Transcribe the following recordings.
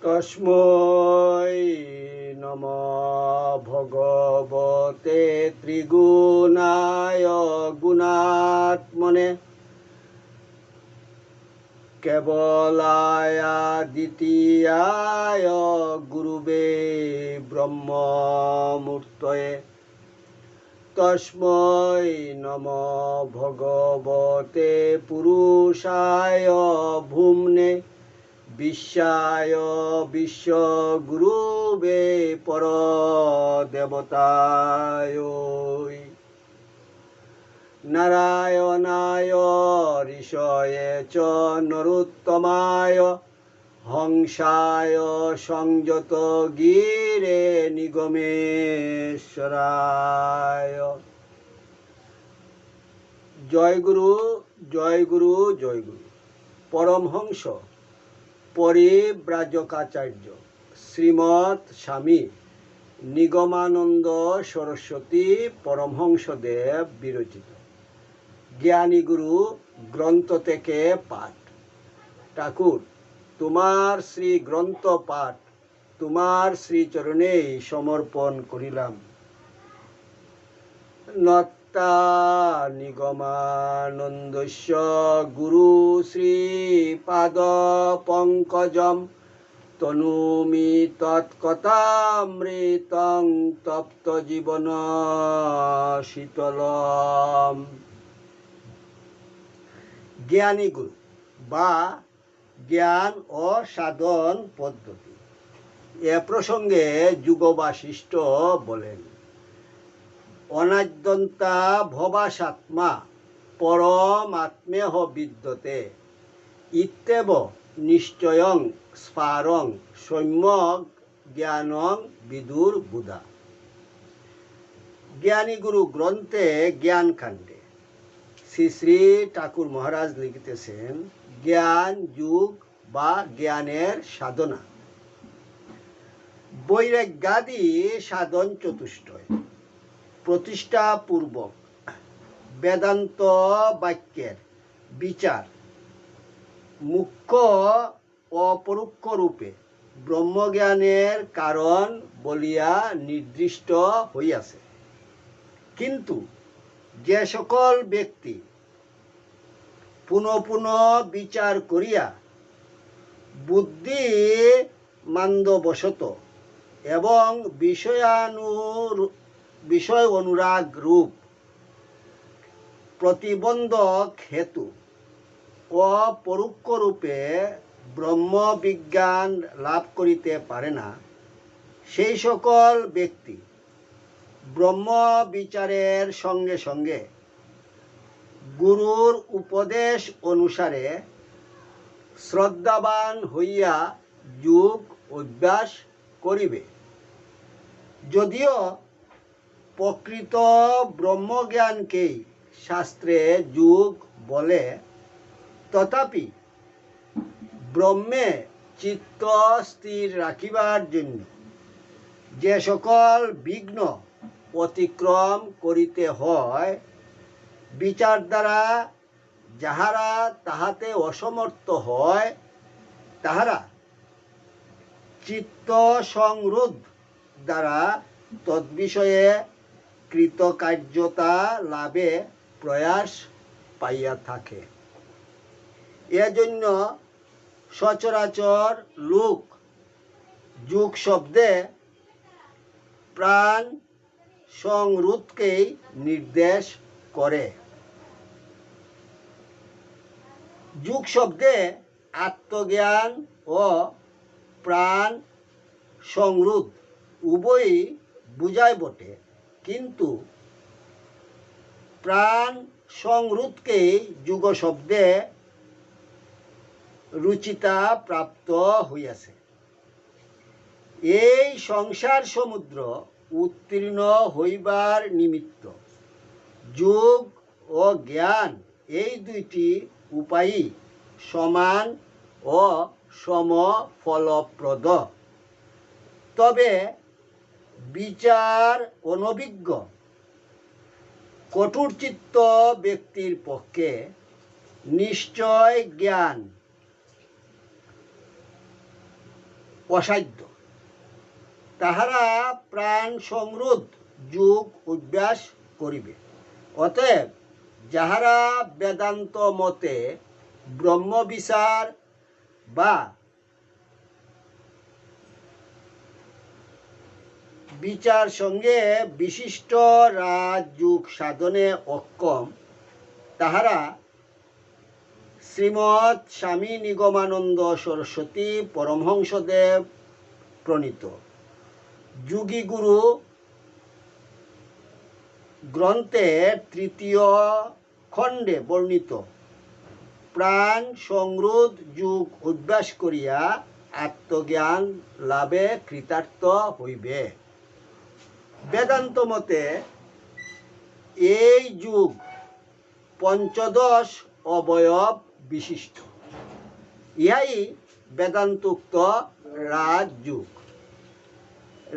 তস্मै নমঃ ভগবতে ত্রিগুণায় গুণাত্মনে কেবলায় দ্বিতীয়ায় গুরুবে ব্রহ্মমূর্তয়ে। তস্मै নমঃ ভগবতে পুরুষায় ভূম্নে বিশ্বায় বিশ্বগুরুবে পরদেবতায়। নারায়ণায় ঋষয়ে চ নরোত্তমায় হংসায় সংযত গিরে নিগমেশ্বরায়। জয় গুরু, জয় গুরু, জয় গুরু। পরমহংস পরিব্রাজকাচার্য শ্রীমৎ স্বামী নিগমানন্দ সরস্বতী পরমহংসদেব বিরচিত জ্ঞানীগুরু গ্রন্থ থেকে পাঠ। ঠাকুর, তোমার শ্রী গ্রন্থ পাঠ তোমার শ্রীচরণেই সমর্পণ করিলাম। নত্তা নিগমানন্দস্য গুরু শ্রীপাদ পঙ্কজম তনুমি তৎকথামৃতং তপ্ত জীবন শীতলম। জ্ঞানীগুরু বা জ্ঞান ও সাধন পদ্ধতি। এ প্রসঙ্গে যুগবাশিষ্ঠ বলেন, অনাদ্যন্তা ভবাসাত্মা পরমাত্মেহ বিদ্যতে ইত্যেব নিশ্চয়ং স্ফারং সম্যক জ্ঞানং বিদুর বুধা। জ্ঞানীগুরু গ্রন্থে জ্ঞানকাণ্ডে শ্রী শ্রী ঠাকুর মহারাজ লিখিতেছেন, জ্ঞান যুগ বা জ্ঞানের সাধনা। বৈরাগ্যাদি সাধন চতুষ্টয় প্রতিষ্ঠাপূর্বক বেদান্ত বাক্যের বিচার মুখ্য অপরোক্ষ রূপে ব্রহ্মজ্ঞানের কারণ বলিয়া নির্দিষ্ট হইয়াছে। কিন্তু যে সকল ব্যক্তি পুনঃ পুনঃ বিচার করিয়া বুদ্ধি মান্দবশত এবং বিষয় অনুরাগ রূপ প্রতিবন্ধক হেতু অপরোক্ষ রূপে ব্রহ্মবিজ্ঞান লাভ করিতে পারে না, সেই সকল ব্যক্তি ব্রহ্ম বিচারের সঙ্গে সঙ্গে গুরুর উপদেশ অনুসারে শ্রদ্ধাবান হইয়া যোগ অভ্যাস করিবে। যদিও প্রকৃত ব্রহ্মজ্ঞানকেই শাস্ত্রে যোগ বলে, তথাপি ব্রহ্মে চিত্ত স্থির রাখিবার জন্য যে সকল বিঘ্ন অতিক্রম করিতে হয়, বিচার দ্বারা যাহারা তাহাতে অসমর্থ হয়, তাহারা চিত্ত সংরোধ দ্বারা তদ্বিষয়ে কৃতকার্যতা লাভে প্রয়াস পাইয়া থাকে। এজন্য সচরাচর লোক যুগ শব্দে প্রাণ সংরোধকেই নির্দেশ করে। যুগ শব্দে আত্মজ্ঞান ও প্রাণ সংরোধ উভয়ই বুঝায় বটে, কিন্তু প্রাণ সংরোধকেই যুগ শব্দে রুচিতা প্রাপ্ত হইয়াছে। এই সংসার সমুদ্র উত্তীর্ণ হইবার নিমিত্ত যোগ ও জ্ঞান এই দুইটি উপায়ই সমান ও সমফলপ্রদ। তবে বিচার অনভিজ্ঞ কঠোরচিত্ত ব্যক্তির পক্ষে নিশ্চয় জ্ঞান অসাধ্য। তাহারা প্রাণ সংরোধ যোগ অভ্যাস করিবে। অতএব যাহারা বেদান্ত মতে ব্রহ্মবিচার বা বিচার সঙ্গে বিশিষ্ট রাজযোগ সাধনে অক্ষম, তাহারা শ্রীমৎ স্বামী নিগমানন্দ সরস্বতী পরমহংসদেব প্রণীত যোগী গুরু গ্রন্থের তৃতীয় খণ্ডে বর্ণিত প্রাণ সংরোধ যোগ অভ্যাস করিয়া আত্মজ্ঞান লাভে কৃতার্থ হইবে। বেদান্ত মতে এই যোগ পঞ্চদশ অবয়ব বিশিষ্ট। ইহাই বেদান্তোক্ত রাজযোগ।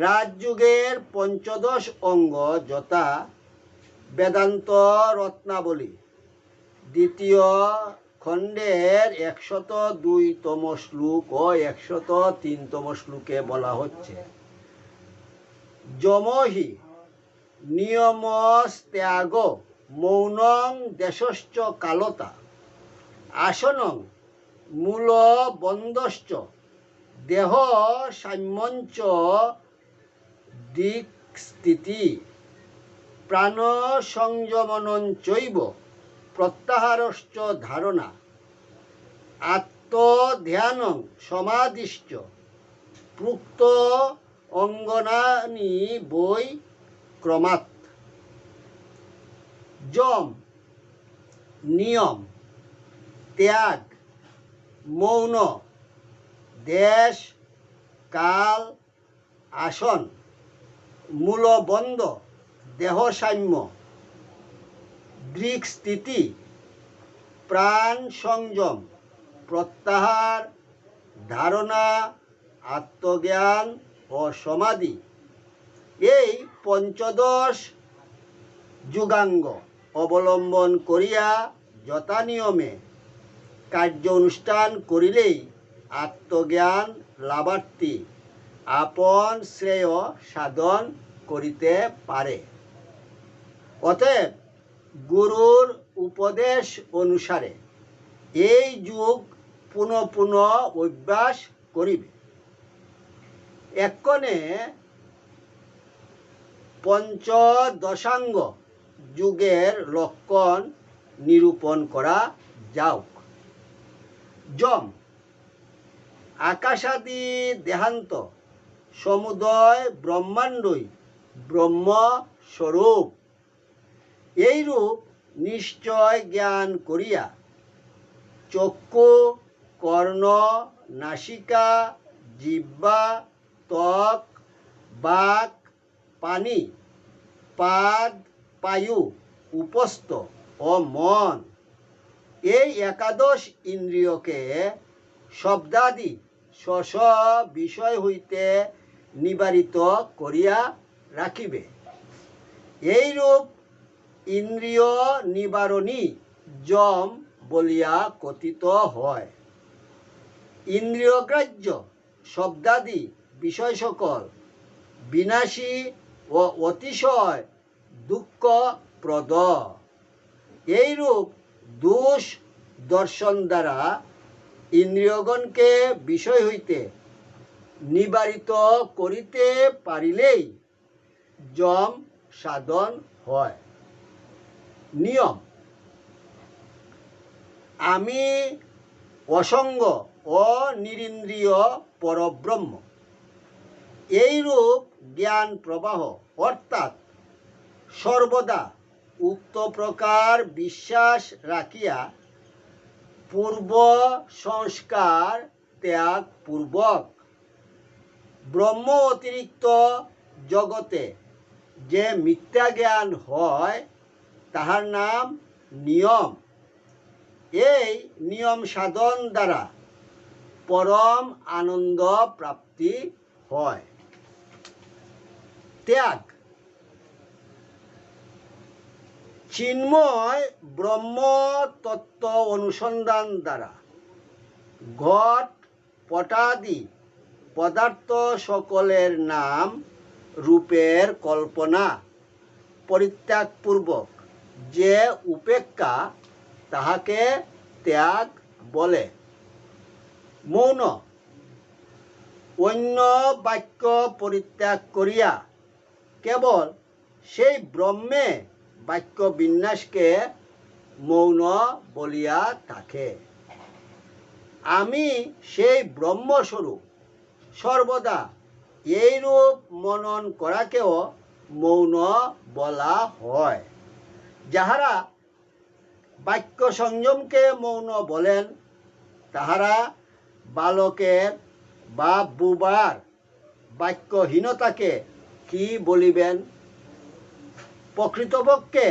রাজযোগের পঞ্চদশ অঙ্গ যথা বেদান্ত রত্নাবলী দ্বিতীয় খণ্ডের 102তম শ্লোক ও 103তম শ্লোকে বলা হচ্ছে, যমহি নিয়মস্ত্যাগ মৌনং দেশশ্চ কালতা আসনং মূলবন্ধশ্চ দেহ সাম্যঞ্চ দিকস্থিতি প্রাণ সংযমনঞ্চৈব প্রত্যাহারশ্চ ধারণা আত্মধ্যানং সমাধিশ্চ প্রুক্ত অঙ্গনানি বৈ ক্রমাৎ। যম নিয়ম, ত্যাগ, মৌন, দেশ কাল, আসন, মূলবন্ধ, দেহসাম্য, দৃক্স্থিতি, প্রাণ সংযম, প্রত্যাহার, ধারণা, আত্মজ্ঞান ও সমাধি এই পঞ্চদশ যুগাঙ্গ অবলম্বন করিয়া যথানিয়মে কার্য অনুষ্ঠান করিলেই আত্মজ্ঞান লাভার্থী আপন শ্রেয় সাধন করিতে পারে। অতএব গুরুর উপদেশ অনুসারে এই যুগ পুনঃ পুনঃ অভ্যাস করিবে। এক্ষণে পঞ্চদশাঙ্গ যুগের লক্ষণ নিরূপণ করা যাওক। যম আকাশাদি দেহান্ত সমুদয় ব্রহ্মাণ্ডই ব্রহ্মস্বরূপ। এইরূপ নিশ্চয় জ্ঞান করিয়া চক্ষু, কর্ণ, নাসিকা, জিহ্বা, ত্বক, বাক, পানি, পাদ, পায়ু, উপস্থ ও মন এই একাদশ ইন্দ্রিয়কে শব্দাদি স্ব বিষয় হইতে নিবারিত করিয়া রাখিবে। এইরূপ ইন্দ্রিয় নিবারণী যম বলিয়া কথিত হয়। ইন্দ্রিয়গ্রাহ্য শব্দাদি বিষয় সকল বিনাশী ও অতিশয় দুঃখপ্রদ। এইরূপ দোষ দর্শন দ্বারা ইন্দ্রিয়গণকে বিষয় হইতে নিবারিত করিতে পারিলেই যম সাধন হয়। নিয়ম আমি অসঙ্গ ও নিরিন্দ্রিয় পরব্রহ্ম এইরূপ জ্ঞান প্রবাহ অর্থাৎ সর্বদা উক্ত প্রকার বিশ্বাস রাখিয়া পূর্ব সংস্কার ত্যাগ পূর্বক ব্রহ্ম অতিরিক্ত জগতে যে মিথ্যা জ্ঞান হয় তাহার নাম নিয়ম। এই নিয়ম সাধন দ্বারা পরম আনন্দ প্রাপ্তি হয়। ত্যাগ চিন্ময় ব্রহ্ম তত্ত্ব অনুসন্ধান দ্বারা ঘট পটাদি পদার্থ সকলের নাম রূপের কল্পনা পরিত্যাগপূর্বক যে উপেক্ষা তাহাকে ত্যাগ বলে। মৌন অন্য বাক্য পরিত্যাগ করিয়া কেবল সেই ব্রহ্মে বাক্য বিন্যাসকে মৌন বলিয়া থাকে। আমি সেই ব্রহ্মস্বরূপ সর্বদা এইরূপ মনন করাকেও মৌন বলা হয়। যাহারা বাক্য সংযমকে মৌন বলেন তাহারা বালকের বা বুবার বাক্যহীনতাকে কি বলিবেন? প্রকৃতপক্ষে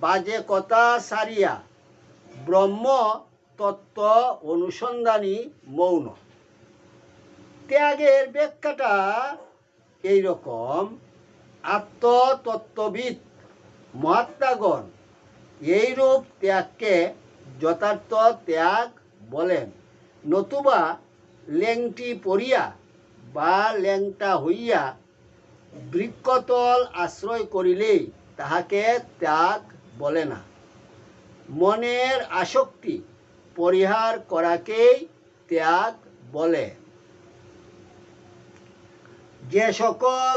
বাজে কথা সারিয়া ব্রহ্ম তত্ত্ব অনুসন্ধানী মৌন। ত্যাগের ব্যাখ্যাটা এইরকম। আত্মতত্ত্ববিদ মহাত্মাগণ এইরূপ ত্যাগকে যথার্থ ত্যাগ বলেন, নতুবা ল্যাংটি পরিয়া বা ল্যাংটা হইয়া বৃক্ষতল আশ্রয় করিলেই তাহাকে ত্যাগ বলে না। মনের আসক্তি পরিহার করাকেই ত্যাগ বলে। যে সকল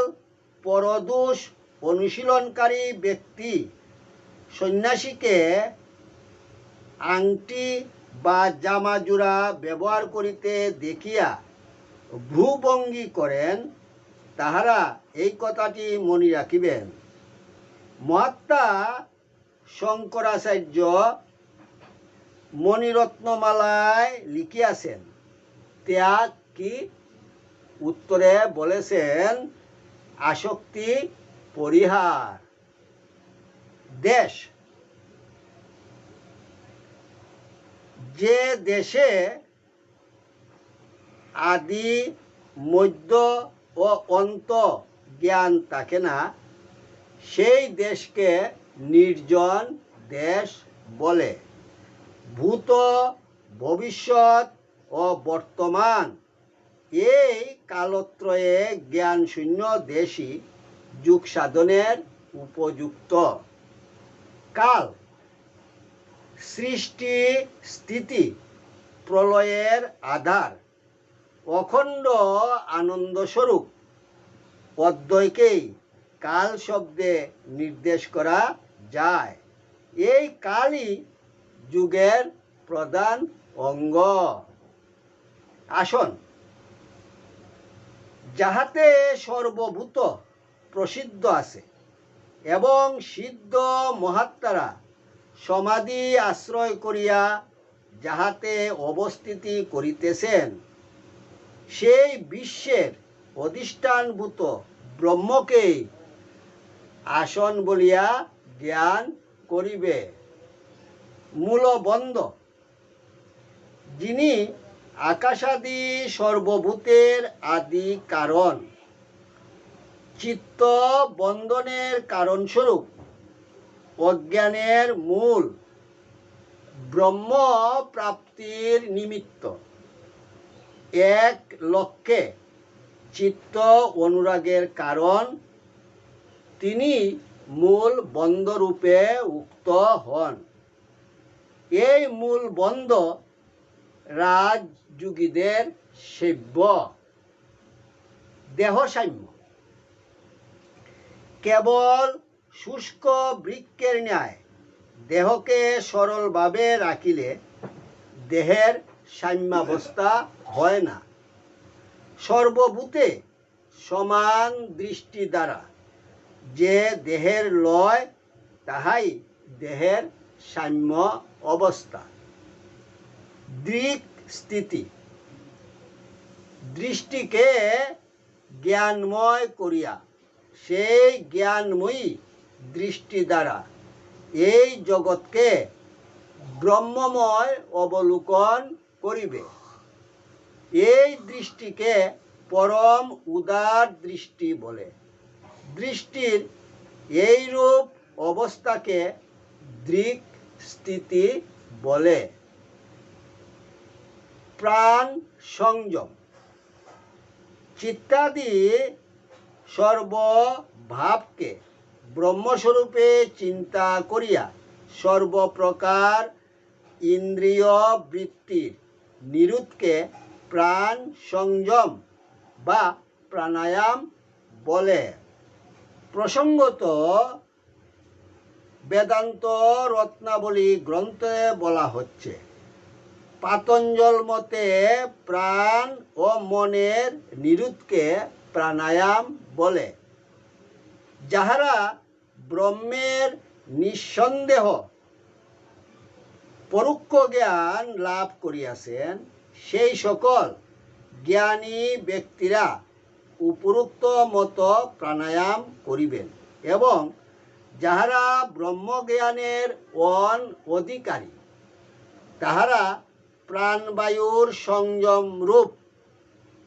পরদোষ অনুশীলনকারী ব্যক্তি সন্ন্যাসীকে আংটি বা জামাজোড়া ব্যবহার করিতে দেখিয়া ভ্রুভঙ্গি করেন, তাহারা এই কথাটি মনে রাখিবেন। মহাত্মা শঙ্করাচার্য মণিরত্নমালায় লিখিয়াছেন ত্যাগ কি? উত্তরে বলেছেন আসক্তি পরিহার। দেশ যে দেশে আদি মধ্য ও অন্ত জ্ঞান থাকে না সেই দেশকে নির্জন দেশ বলে। ভূত ভবিষ্যৎ ও বর্তমান এই কালত্রয়ে জ্ঞান শূন্য দেশই যুগ সাধনের উপযুক্ত। কাল সৃষ্টি স্থিতি প্রলয়ের আধার অখণ্ড আনন্দস্বরূপ অদ্বয়কেই কাল শব্দে নির্দেশ করা যায়। এই কালই যুগের প্রধান অঙ্গ। আসন যাহাতে সর্বভূত প্রসিদ্ধ আছে এবং সিদ্ধ মহাত্মারা সমাধি আশ্রয় করিয়া যাহাতে অবস্থিতি করিতেছেন সেই বিশ্বের অধিষ্ঠানভূত ব্রহ্মকেই আসন বলিয়া জ্ঞান করিবে। মূলবন্ধ যিনি আকাশাদি সর্বভূতের আদি কারণ, চিত্ত বন্ধনের কারণস্বরূপ অজ্ঞানের মূল, ব্রহ্ম প্রাপ্তির নিমিত্ত, এক লক্ষ্যে চিত্ত অনুরাগের কারণ, তিনি মূল বন্ধরূপে উক্ত হন। এই মূল বন্ধ রাজযোগীদের সেব্য। দেহসাম্য কেবল শুষ্ক বৃক্ষের ন্যায় দেহকে সরলভাবে রাখিলে দেহের সাম্যাবস্থা হয় না। সর্বভূতে সমান দৃষ্টি দ্বারা যে দেহের লয় তাহাই দেহের সাম্য অবস্থা। দৃক স্থিতি দৃষ্টিকে জ্ঞানময় করিয়া সেই জ্ঞানময়ী দৃষ্টি দ্বারা এই জগৎকে ব্রহ্মময় অবলোকন করিবে। এই দৃষ্টিকে পরম উদার দৃষ্টি বলে। দৃষ্টির এইরূপ অবস্থাকে দৃক স্থিতি বলে। প্রাণ সংযম চিত্তাদি সর্বভাবকে ব্রহ্মস্বরূপে চিন্তা করিয়া সর্বপ্রকার ইন্দ্রিয় বৃত্তির নিরোধকে প্রাণ সংযম বা প্রাণায়াম বলে। প্রসঙ্গত বেদান্ত রত্নাবলী গ্রন্থে বলা হচ্ছে, পাতঞ্জল মতে প্রাণ ও মনের নিরোধকে প্রাণায়াম বলে। যাহারা ব্রহ্মের নিঃসন্দেহ পরোক্ষ জ্ঞান লাভ করিয়াছেন, সেই সকল জ্ঞানী ব্যক্তিরা উপরোক্ত মত প্রাণায়াম করিবেন, এবং যাহারা ব্রহ্মজ্ঞানের অধিকারী তাহারা প্রাণবায়ুর সংযম রূপ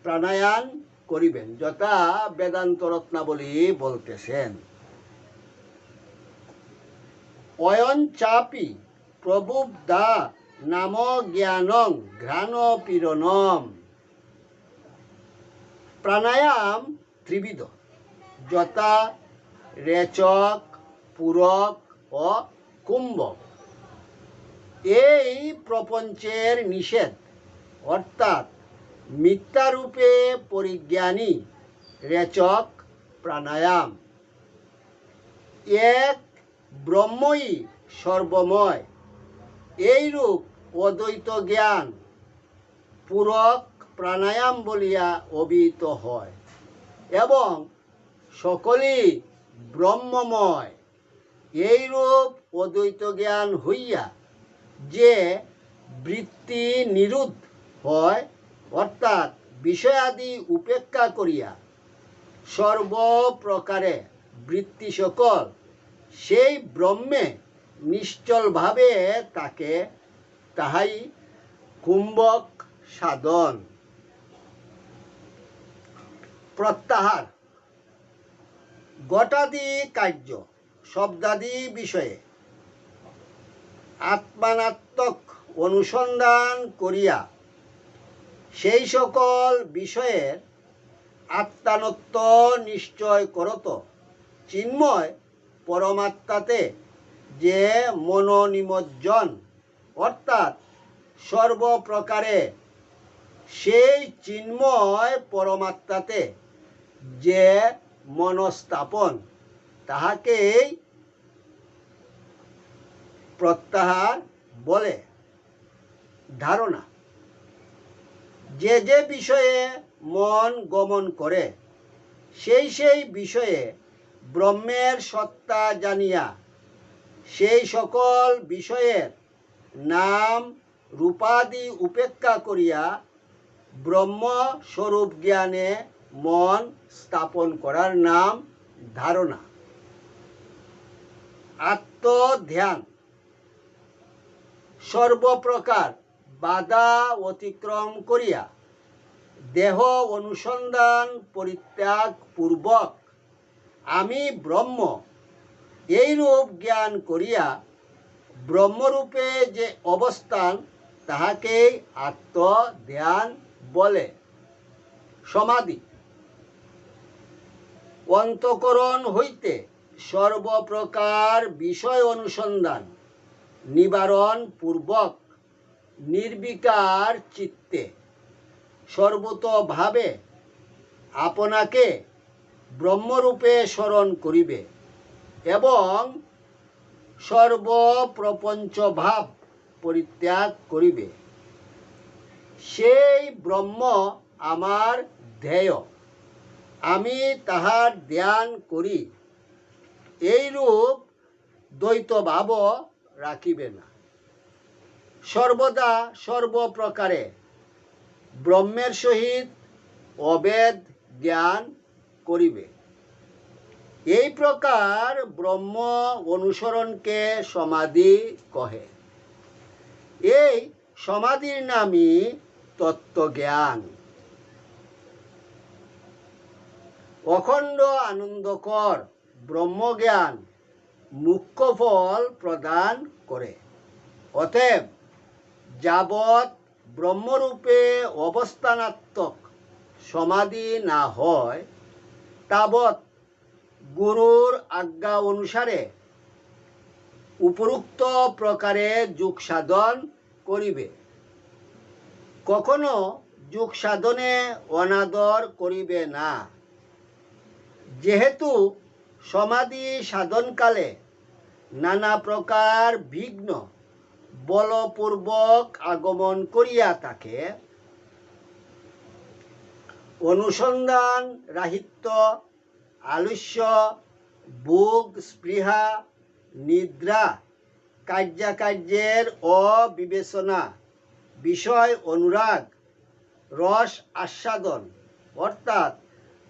প্রাণায়াম করিবেন, যথা বেদান্ত রত্নাবলী বলতেছেন। অয়ন চাপি প্রবুদ্ধা নাম জ্ঞানং ঘ্রাণ পীড়নম। প্রাণায়াম ত্রিবিধ, যথা রেচক, পূরক ও কুম্ভক। এই প্রপঞ্চের নিষেধ অর্থাৎ মিথ্যারূপে পরিজ্ঞানী রেচক প্রাণায়াম। এক ব্রহ্মই সর্বময় এইরূপ অদ্বৈত জ্ঞান পূরক প্রাণায়াম বলিয়া অভিহিত হয়, এবং সকলেই ব্রহ্মময় এইরূপ অদ্বৈত জ্ঞান হইয়া যে বৃত্তি নিরোধ হয়, অর্থাৎ বিষয়াদি উপেক্ষা করিয়া সর্বপ্রকারে বৃত্তি সকল সেই ব্রহ্মে নিশ্চলভাবে তাকে, তাহাই কুম্ভক সাধন। প্রত্যাহার। ঘটাদি কার্য শব্দাদি বিষয়ে আত্মানাত্মক অনুসন্ধান করিয়া সেই সকল বিষয়ের আত্মানত্ব নিশ্চয় করত চিন্ময় পরমাত্মাতে যে মনোনিমজ্জন, অর্থাৎ সর্বপ্রকারে সেই চিন্ময় পরমাত্মাতে যে মনস্থাপন, তাহাকেই প্রত্যাহার বলে। ধারণা। যে যে বিষয়ে মন গমন করে, সেই সেই বিষয়ে ব্রহ্মের সত্তা জানিয়া সেই সকল বিষয়ের নাম রূপাদি উপেক্ষা করিয়া ব্রহ্মস্বরূপ জ্ঞানে মন স্থাপন করার নাম ধারণা। আত্মধ্যান। সর্বপ্রকার বাধা অতিক্রম করিয়া দেহ অনুসন্ধান পরিত্যাগ পূর্বক আমি ব্রহ্ম এইরূপ জ্ঞান করিয়া ব্রহ্মরূপে যে অবস্থান, তাহাকেই আত্মধ্যান বলে। সমাধি। অন্তঃকরণ হইতে সর্বপ্রকার বিষয় অনুসন্ধান নিবারণ পূর্বক নির্বিকার চিত্তে সর্বতোভাবে আপনাকে ব্রহ্মরূপে স্মরণ করিবে, এবং সর্বপ্রপঞ্চ ভাব পরিত্যাগ করিবে। সেই ব্রহ্ম আমার ধ্যেয়, আমি তাহার ধ্যান করি, এইরূপ দ্বৈতভাব রাখিবে না। সর্বদা সর্বপ্রকারে ব্রহ্মের সহিত অভেদ জ্ঞান করিবে। এই প্রকার ব্রহ্ম অনুসরণকে সমাধি কহে। এই সমাধির নামই তত্ত্বজ্ঞান। অখণ্ড আনন্দকর ব্রহ্মজ্ঞান মুখ্য ফল প্রদান করে। অতএব যাবৎ ব্রহ্মরূপে অবস্থানাত্মক সমাধি না হয় তাবৎ গুরুর আজ্ঞা অনুসারে উপরোক্ত প্রকারে যোগ সাধন করিবে। কখনো যোগ সাধনে অনাদর করিবে না। যেহেতু সমাধি সাধনকালে নানা প্রকার বিঘ্ন বলপূর্বক আগমন করিয়া থাকে, অনুসন্ধান রাহিত্য, আলস্য, ভোগ স্পৃহা, নিদ্রা, কার্যাকার্যের অবিবেচনা, বিষয় অনুরাগ, রস আস্বাদন অর্থাৎ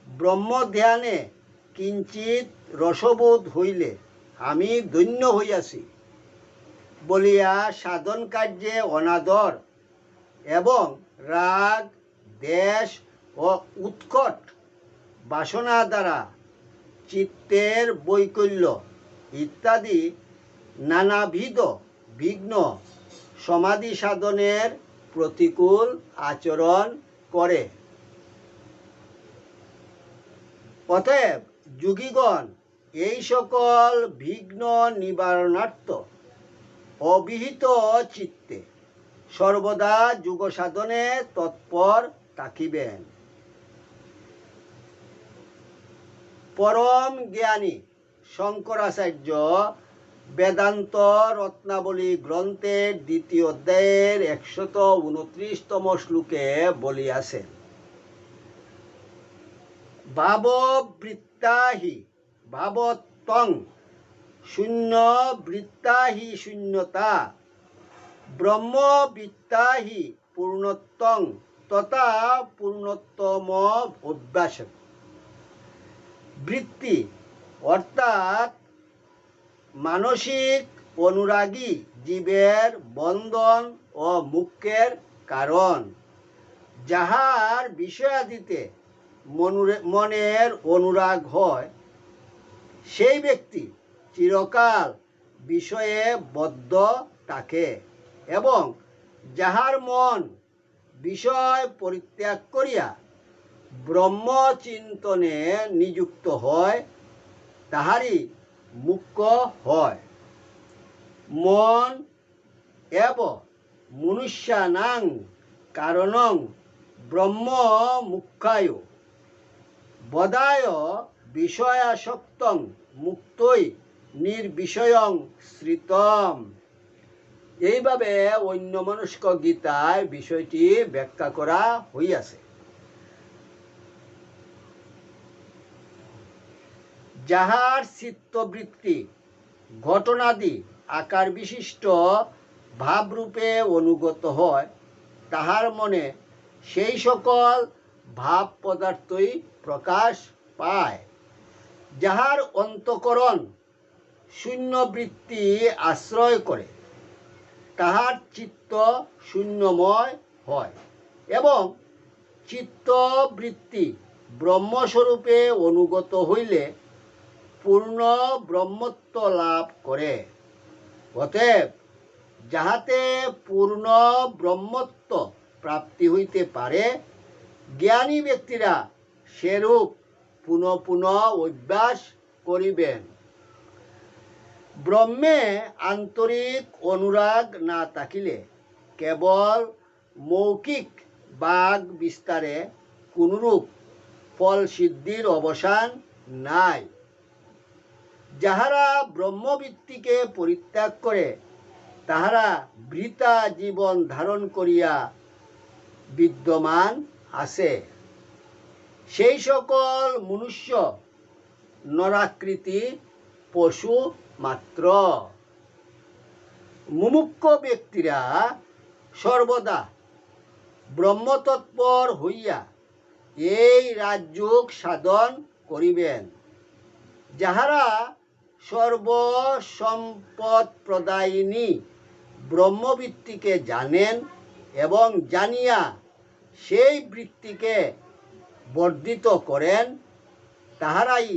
ব্রহ্মধ্যানে কিঞ্চিত রসবোধ হইলে আমি ধন্য হইয়াছি বলিয়া সাধন কার্যে অনাদর এবং রাগ, দ্বেষ ও উৎকট বাসনা দ্বারা চিত্তের বৈকল্য ইত্যাদি নানাবিধ বিঘ্ন সমাধি সাধনের প্রতিকূল আচরণ করে। অতএব যোগীগণ এই সকল বিঘ্ন নিবারণার্থ অবিহিত চিত্তে সর্বদা যোগ সাধনে তৎপর থাকিবেন। পরম জ্ঞানী শঙ্করাচার্য বেদান্ত রত্নাবলী গ্রন্থের 2য় অধ্যায়ের 129তম শ্লোকে বলিয়াছেন, ভাববৃত্তা হি ভাবত্বং শূন্য বৃত্তা হি শূন্যতা ব্রহ্মবিত্তা হি পূর্ণত্বং তথা পূর্ণত্তম অভ্যাস। বৃত্তি অর্থাৎ মানসিক অনুরাগী জীবের বন্ধন ও মুখ্যের কারণ। যাহার বিষয়াদিতে মনের অনুরাগ হয়, সেই ব্যক্তি চিরকাল বিষয়ে বদ্ধ থাকে এবং যাহার মন বিষয় পরিত্যাগ করিয়া ব্রহ্মচিন্তনে নিযুক্ত হয়, তাহারই মুখ্য হয়। মন এব মনুষ্যানাং কারণং ব্রহ্ম মুখ্যায় বদায় বিষয়াসক্তং মুক্তই নির্বিষয়ং শ্রিতম। এইভাবে অন্যমনস্ক গীতায় বিষয়টি ব্যাখ্যা করা হইয়াছে। যাহার চিত্তবৃত্তি ঘটনাদি আকার বিশিষ্ট ভাবরূপে অনুগত হয়, তাহার মনে সেই সকল ভাব পদার্থই প্রকাশ পায়। যাহার অন্তঃকরণ শূন্যবৃত্তি আশ্রয় করে, তাহার চিত্ত শূন্যময় হয় এবং চিত্তবৃত্তি ব্রহ্মস্বরূপে অনুগত হইলে পূর্ণ ব্রহ্মত্ব লাভ করে। অতএব যাহাতে পূর্ণ ব্রহ্মত্ব প্রাপ্তি হইতে পারে, জ্ঞানী ব্যক্তিরা সেরূপ পুনঃ পুনঃ অভ্যাস করিবেন। ব্রহ্মে আন্তরিক অনুরাগ না থাকিলে কেবল মৌখিক বাগ বিস্তারে কোনরূপ ফল সিদ্ধির অবসান নাই। যাহারা ব্রহ্মবৃত্তিকে পরিত্যাগ করে, তাহারা বৃথা জীবন ধারণ করিয়া বিদ্যমান আছে। সেই সকল মনুষ্য নরাকৃতি পশু মাত্র। মুমুক্ষ ব্যক্তিরা সর্বদা ব্রহ্মতৎপর হইয়া এই রাজযোগ সাধন করিবেন। যাহারা সর্বসম্পদ প্রদায়িনী ব্রহ্মবৃত্তিকে জানেন এবং জানিয়া সেই বৃত্তিকে বর্ধিত করেন, তাহারাই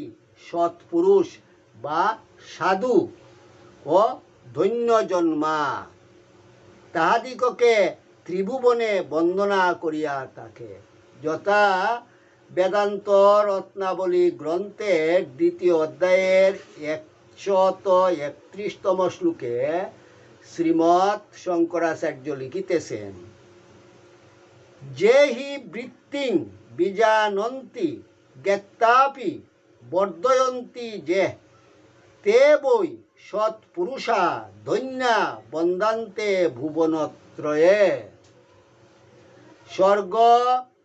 সৎপুরুষ বা সাধু ও ধন্যজন্মা। তাহাদিগকে ত্রিভুবনে বন্দনা করিয়া থাকে। যথা বেদান্ত রত্নাবলী গ্রন্থের 2য় অধ্যায়ের 131তম শ্লোকে শ্রীমৎ শঙ্করাচার্য লিখিতেছেন, যে হি বৃত্তিং বীজানন্তি জ্ঞাত্তাপি বর্ধয়ন্তি যে তে বৈ সৎপুরুষা ধন্যা বন্দান্তে ভুবনত্রয়ে। স্বর্গ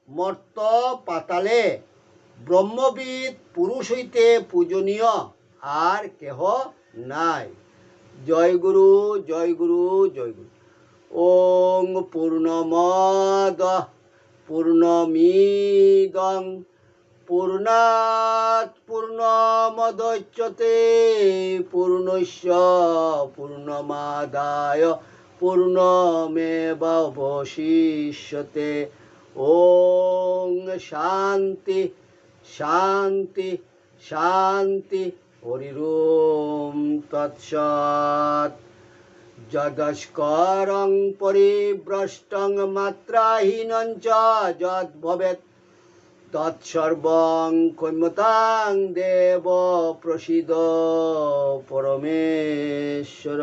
মর্ত পাতালে ব্রহ্মবিদ পুরুষ হইতে পূজনীয় আর কেহ নাই। জয় গুরু, জয় গুরু, জয় গুরু। ওং পূর্ণমদ পূর্ণমিদং পূর্ণাৎ পূর্ণমদচ্যতে পূর্ণস্য পূর্ণমাদায় পূর্ণমেবাবশিষ্যতে। ওং শান্তি শান্তি শান্তি। হরিওম তৎসৎ। যদস্করং পরিভ্রষ্টং মাত্রাহীনং চ যদ্ভবেৎ তৎসর্বং ক্ষম্যতাং দেব প্রসীদ পরমেশ্বর।